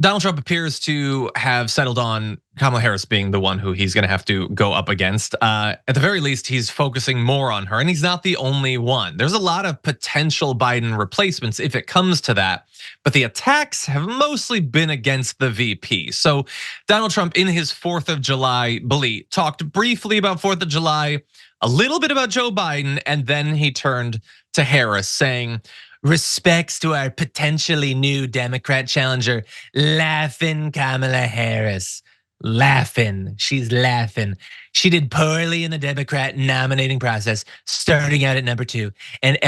Donald Trump appears to have settled on Kamala Harris being the one who he's gonna have to go up against. At the very least, he's focusing more on her, and he's not the only one. There's a lot of potential Biden replacements if it comes to that, but the attacks have mostly been against the VP. So Donald Trump, in his 4th of July bleat, talked briefly about 4th of July, a little bit about Joe Biden, and then he turned to Harris saying, respects to our potentially new Democrat challenger, laughing Kamala Harris. Laughing, she's laughing. She did poorly in the Democrat nominating process, starting out at number 2. And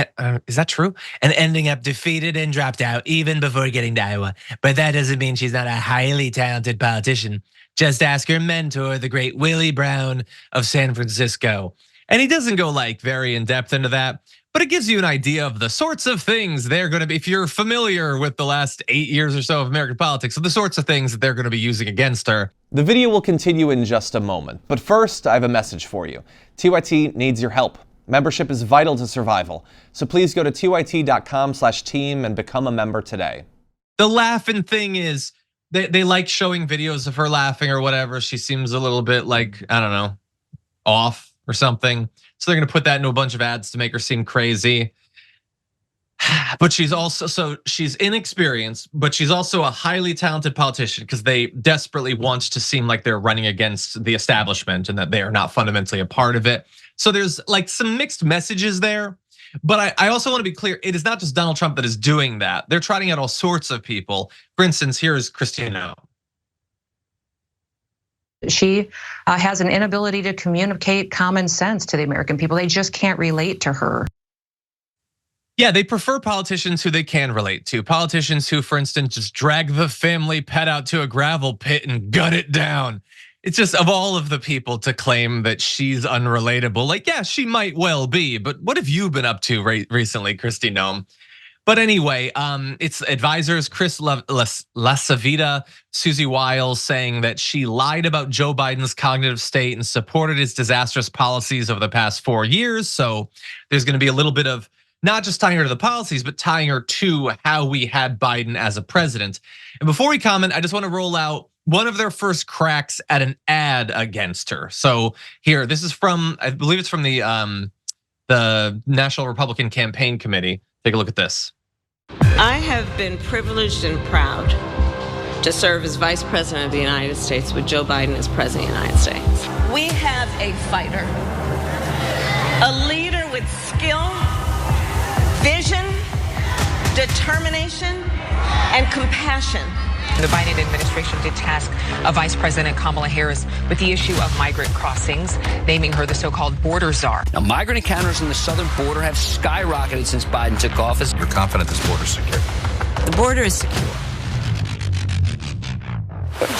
is that true? And ending up defeated and dropped out even before getting to Iowa. But that doesn't mean she's not a highly talented politician. Just ask her mentor, the great Willie Brown of San Francisco. And he doesn't go like very in depth into that, but it gives you an idea of the sorts of things they're gonna be, if you're familiar with the last 8 years or so of American politics, so the sorts of things that they're gonna be using against her. The video will continue in just a moment, but first I have a message for you. TYT needs your help. Membership is vital to survival, so please go to tyt.com/team and become a member today. The laughing thing is, they like showing videos of her laughing or whatever. She seems a little bit like, I don't know, off or something. So they're gonna put that into a bunch of ads to make her seem crazy. But she's inexperienced, but she's also a highly talented politician because they desperately want to seem like they're running against the establishment and that they are not fundamentally a part of it. So there's like some mixed messages there. But I also want to be clear, it is not just Donald Trump that is doing that. They're trotting out all sorts of people. For instance, here is Christina. She has an inability to communicate common sense to the American people. They just can't relate to her. Yeah, they prefer politicians who they can relate to. Politicians who, for instance, just drag the family pet out to a gravel pit and gut it down. It's just, of all of the people to claim that she's unrelatable, like, yeah, she might well be, but what have you been up to recently, Kristi Noem? But anyway, it's advisors Chris LaSavita, Susie Wiles saying that she lied about Joe Biden's cognitive state and supported his disastrous policies over the past 4 years. So there's gonna be a little bit of not just tying her to the policies, but tying her to how we had Biden as a president. And before we comment, I just wanna roll out one of their first cracks at an ad against her. So here, this is from, I believe it's from the National Republican Campaign Committee. Take a look at this. I have been privileged and proud to serve as Vice President of the United States with Joe Biden as President of the United States. We have a fighter, a leader with skill, vision, determination, and compassion. The Biden administration did task Vice President Kamala Harris with the issue of migrant crossings, naming her the so-called border czar. Now, migrant encounters on the southern border have skyrocketed since Biden took office. You're confident this border is secure? The border is secure.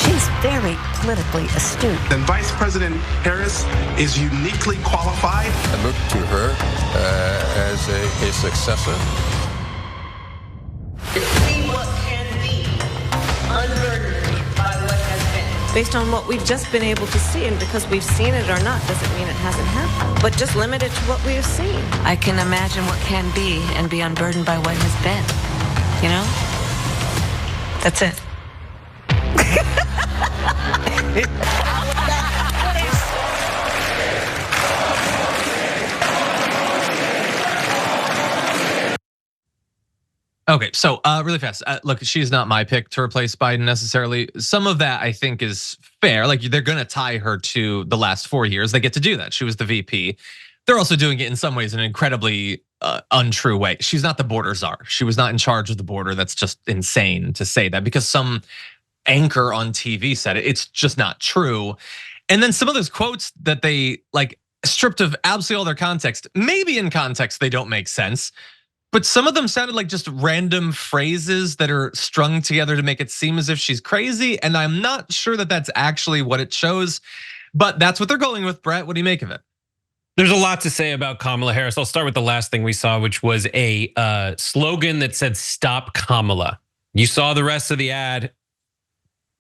She's very politically astute. And Vice President Harris is uniquely qualified. I look to her as a successor. Based on what we've just been able to see, and because we've seen it or not doesn't mean it hasn't happened, but just limited to what we have seen. I can imagine what can be and be unburdened by what has been, you know? That's it. Okay, so really fast. Look, she's not my pick to replace Biden necessarily. Some of that I think is fair. Like, they're gonna tie her to the last 4 years. They get to do that. She was the VP. They're also doing it in some ways in an incredibly untrue way. She's not the border czar. She was not in charge of the border. That's just insane to say that because some anchor on TV said it. It's just not true. And then some of those quotes that they like stripped of absolutely all their context, maybe in context they don't make sense. But some of them sounded like just random phrases that are strung together to make it seem as if she's crazy. And I'm not sure that that's actually what it shows, but that's what they're going with. Brett, what do you make of it? There's a lot to say about Kamala Harris. I'll start with the last thing we saw, which was a slogan that said, "Stop Kamala." You saw the rest of the ad.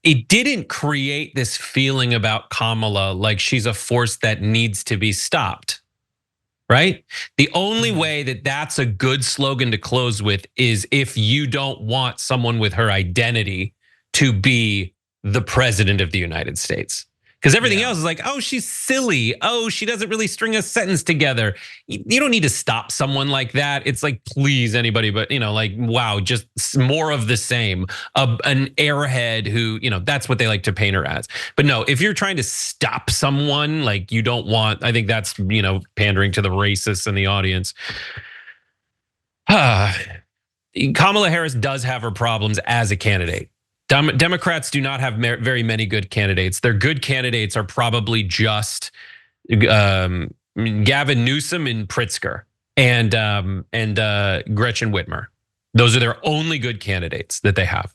It didn't create this feeling about Kamala like she's a force that needs to be stopped. Right? The only way that that's a good slogan to close with is if you don't want someone with her identity to be the president of the United States. Because everything else is like, oh, she's silly. Oh, she doesn't really string a sentence together. You don't need to stop someone like that. It's like, please, anybody, but like, wow, just more of the same. An airhead who, that's what they like to paint her as. But no, if you're trying to stop someone, like you don't want, I think that's, pandering to the racists in the audience. Kamala Harris does have her problems as a candidate. Democrats do not have very many good candidates. Their good candidates are probably just Gavin Newsom and Pritzker and Gretchen Whitmer. Those are their only good candidates that they have.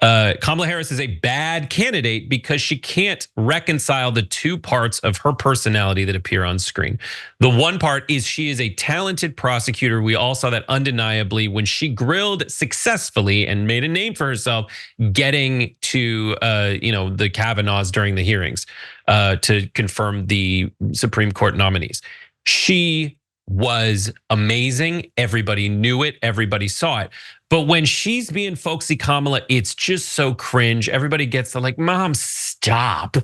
Kamala Harris is a bad candidate because she can't reconcile the two parts of her personality that appear on screen. The one part is she is a talented prosecutor. We all saw that undeniably when she grilled successfully and made a name for herself, getting to the Kavanaughs during the hearings to confirm the Supreme Court nominees. She was amazing. Everybody knew it. Everybody saw it. But when she's being folksy Kamala, it's just so cringe. Everybody gets the like, Mom, stop.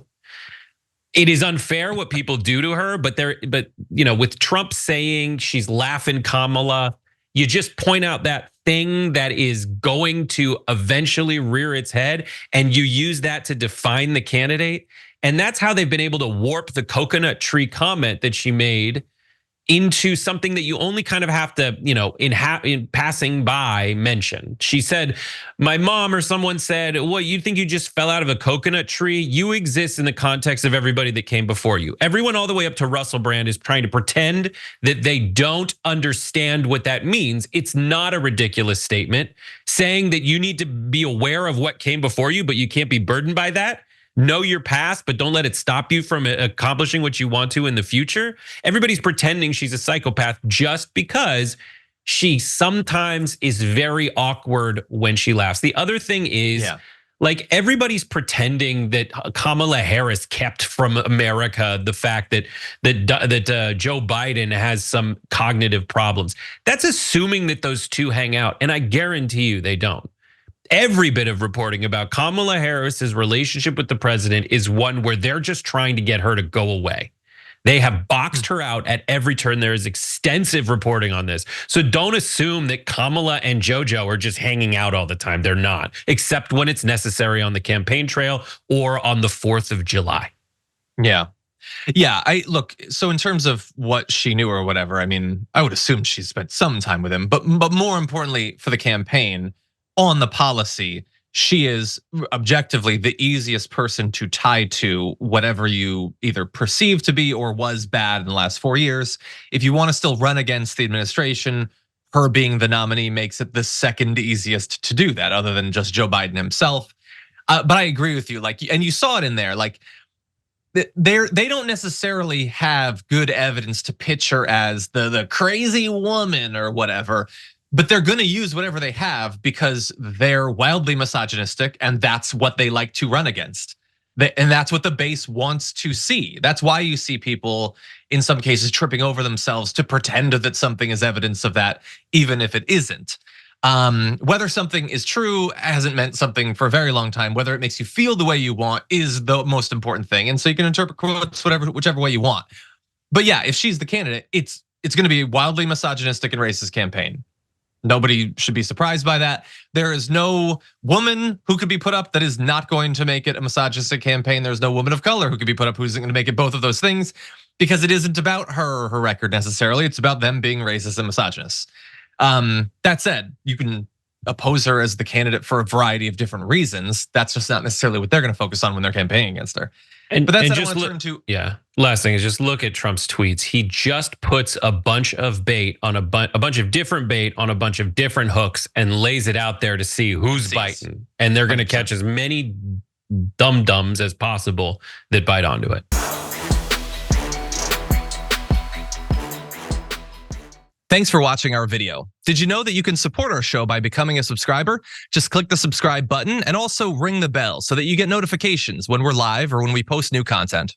It is unfair what people do to her, but with Trump saying she's laughing Kamala, you just point out that thing that is going to eventually rear its head, and you use that to define the candidate. And that's how they've been able to warp the coconut tree comment that she made into something that you only kind of have to, in passing by mention. She said, my mom or someone said, well, you think you just fell out of a coconut tree? You exist in the context of everybody that came before you. Everyone all the way up to Russell Brand is trying to pretend that they don't understand what that means. It's not a ridiculous statement. Saying that you need to be aware of what came before you, but you can't be burdened by that. Know your past, but don't let it stop you from accomplishing what you want to in the future. Everybody's pretending she's a psychopath just because she sometimes is very awkward when she laughs. The other thing is, like, everybody's pretending that Kamala Harris kept from America the fact that Joe Biden has some cognitive problems. That's assuming that those two hang out, and I guarantee you they don't. Every bit of reporting about Kamala Harris's relationship with the president is one where they're just trying to get her to go away. They have boxed her out at every turn. There is extensive reporting on this. So don't assume that Kamala and JoJo are just hanging out all the time. They're not, except when it's necessary on the campaign trail or on the 4th of July. Yeah. Look, so in terms of what she knew or whatever, I mean, I would assume she spent some time with him, but more importantly for the campaign, on the policy, she is objectively the easiest person to tie to whatever you either perceive to be or was bad in the last 4 years. If you want to still run against the administration, her being the nominee makes it the second easiest to do that, other than just Joe Biden himself. But I agree with you, like, and you saw it in there, like, they don't necessarily have good evidence to pitch her as the crazy woman or whatever. But they're gonna use whatever they have because they're wildly misogynistic and that's what they like to run against. And that's what the base wants to see. That's why you see people in some cases tripping over themselves to pretend that something is evidence of that, even if it isn't. Whether something is true hasn't meant something for a very long time. Whether it makes you feel the way you want is the most important thing. And so you can interpret quotes whichever way you want. But yeah, if she's the candidate, it's gonna be a wildly misogynistic and racist campaign. Nobody should be surprised by that. There is no woman who could be put up that is not going to make it a misogynistic campaign. There's no woman of color who could be put up who isn't going to make it both of those things, because it isn't about her record necessarily. It's about them being racist and misogynist. That said, you can oppose her as the candidate for a variety of different reasons. That's just not necessarily what they're going to focus on when they're campaigning against her. But that's just last thing is just look at Trump's tweets. He just puts a bunch of bait on a bunch of different bait on a bunch of different hooks and lays it out there to see who's biting. And they're going to catch as many dum-dums as possible that bite onto it. Thanks for watching our video. Did you know that you can support our show by becoming a subscriber? Just click the subscribe button and also ring the bell so that you get notifications when we're live or when we post new content.